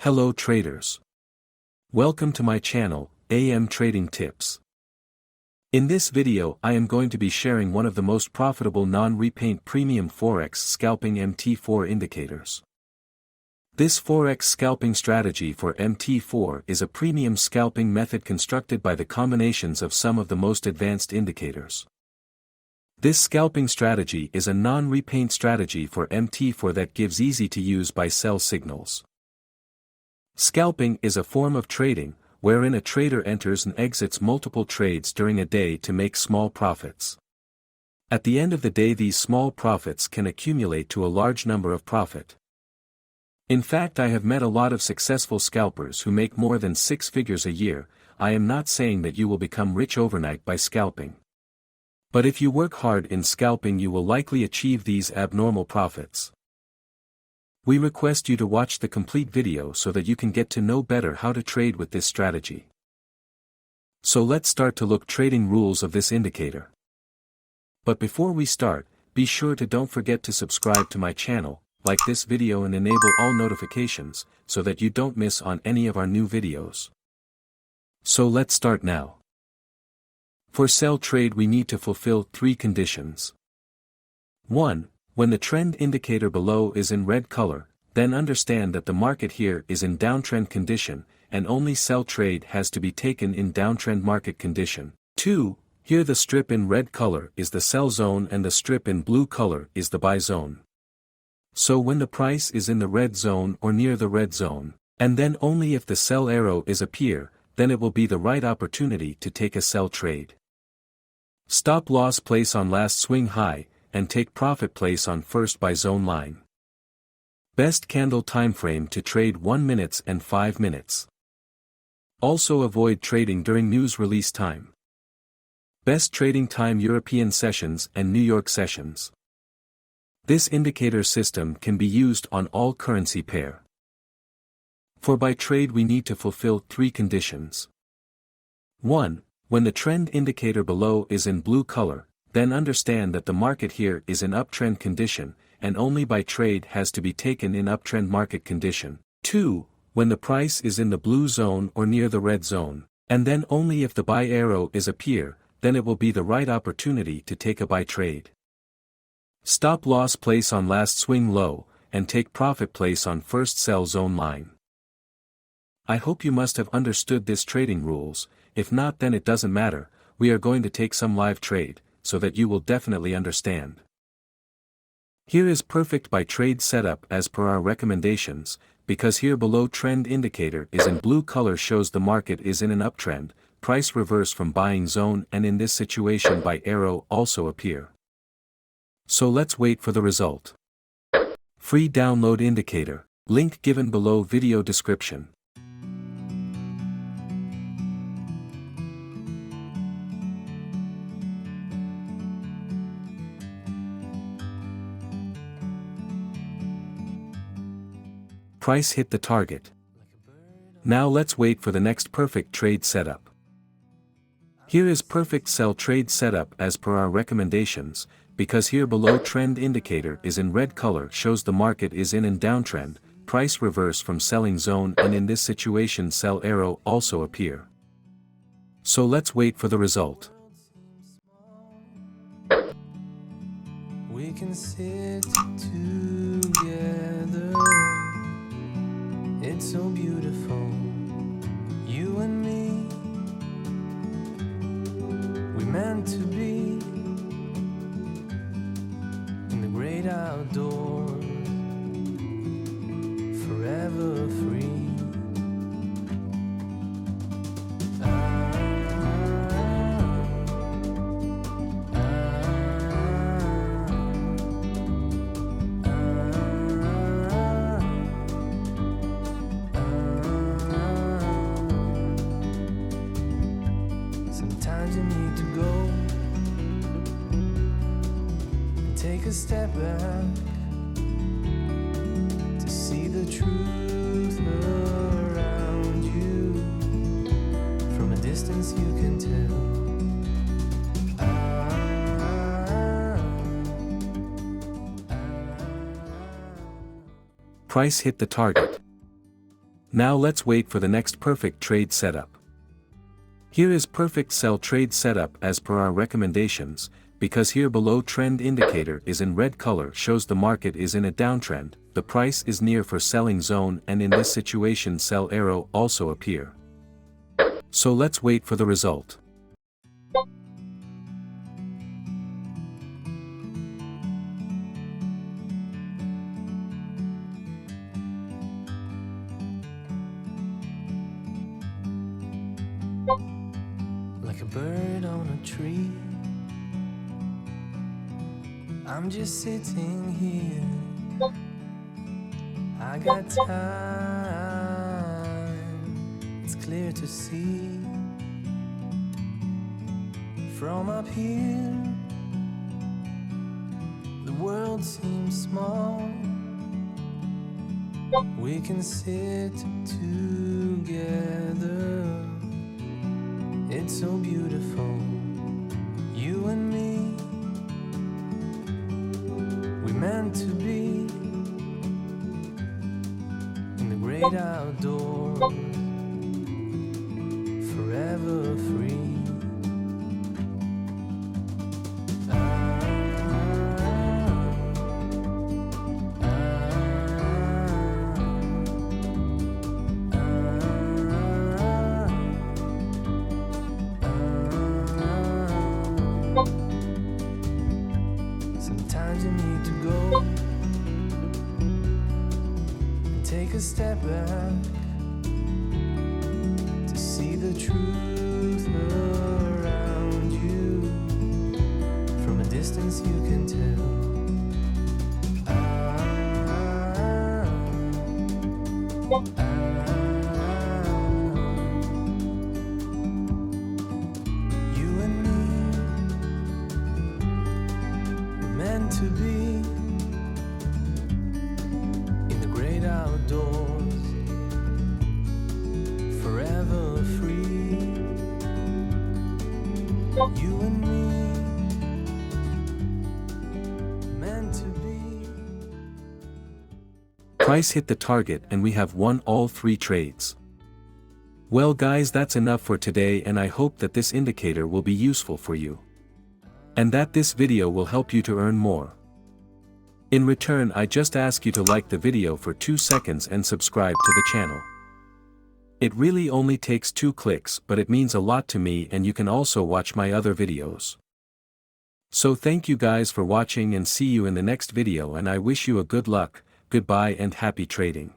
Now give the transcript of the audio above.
Hello traders. Welcome to my channel, AM Trading Tips. In this video I am going to be sharing one of the most profitable non-repaint premium Forex scalping MT4 indicators. This Forex scalping strategy for MT4 is a premium scalping method constructed by the combinations of some of the most advanced indicators. This scalping strategy is a non-repaint strategy for MT4 that gives easy-to-use buy-sell signals. Scalping is a form of trading, wherein a trader enters and exits multiple trades during a day to make small profits. At the end of the day, these small profits can accumulate to a large number of profit. In fact, I have met a lot of successful scalpers who make more than 6 figures a year. I am not saying that you will become rich overnight by scalping. But if you work hard in scalping, you will likely achieve these abnormal profits. We request you to watch the complete video so that you can get to know better how to trade with this strategy. So let's start to look trading rules of this indicator. But before we start, be sure to don't forget to subscribe to my channel, like this video and enable all notifications, so that you don't miss on any of our new videos. So let's start now. For sell trade we need to fulfill 3 conditions. 1. When the trend indicator below is in red color, then understand that the market here is in downtrend condition, and only sell trade has to be taken in downtrend market condition. 2. Here the strip in red color is the sell zone and the strip in blue color is the buy zone. So when the price is in the red zone or near the red zone, and then only if the sell arrow is appear, then it will be the right opportunity to take a sell trade. Stop loss place on last swing high, and take profit place on first buy zone line. Best candle time frame to trade 1 minute and 5 minutes. Also avoid trading during news release time. Best trading time European sessions and New York sessions. This indicator system can be used on all currency pair. For buy trade we need to fulfill 3 conditions. 1. When the trend indicator below is in blue color, then understand that the market here is in uptrend condition, and only buy trade has to be taken in uptrend market condition. 2. When the price is in the blue zone or near the red zone, and then only if the buy arrow is appear, then it will be the right opportunity to take a buy trade. Stop loss place on last swing low, and take profit place on first sell zone line. I hope you must have understood this trading rules. If not, then it doesn't matter, we are going to take some live trade, so that you will definitely understand. Here is perfect buy trade setup as per our recommendations, because here below trend indicator is in blue color shows the market is in an uptrend, price reverse from buying zone, and in this situation buy arrow also appear. So let's wait for the result. Free download indicator, link given below video description. Price hit the target. Now let's wait for the next perfect trade setup. Here is perfect sell trade setup as per our recommendations, because here below trend indicator is in red color shows the market is in downtrend, price reverse from selling zone, and in this situation sell arrow also appear. So let's wait for the result. We can sit together. It's so beautiful, you and me. We meant to be in the great outdoors, forever free. Sometimes you need to go and take a step back to see the truth around you. From a distance you can tell. Price hit the target. Now let's wait for the next perfect trade setup. Here is perfect sell trade setup as per our recommendations, because here below trend indicator is in red color shows the market is in a downtrend, the price is near for selling zone, and in this situation sell arrow also appear. So let's wait for the result. Like a bird on a tree, I'm just sitting here. I got time, it's clear to see. From up here, the world seems small. We can sit together. It's so beautiful, you and me. We meant to be in the great outdoors, forever free. Sometimes you need to go and take a step back to see the truth around you. From a distance you can tell. You and me, meant to be in the great outdoors, forever free. You and me, meant to be. Price hit the target and we have won all 3 trades. Well guys, that's enough for today, and I hope that this indicator will be useful for you, and that this video will help you to earn more. In return, I just ask you to like the video for 2 seconds and subscribe to the channel. It really only takes 2 clicks, but it means a lot to me, and you can also watch my other videos. So thank you guys for watching, and see you in the next video, and I wish you a good luck, goodbye and happy trading.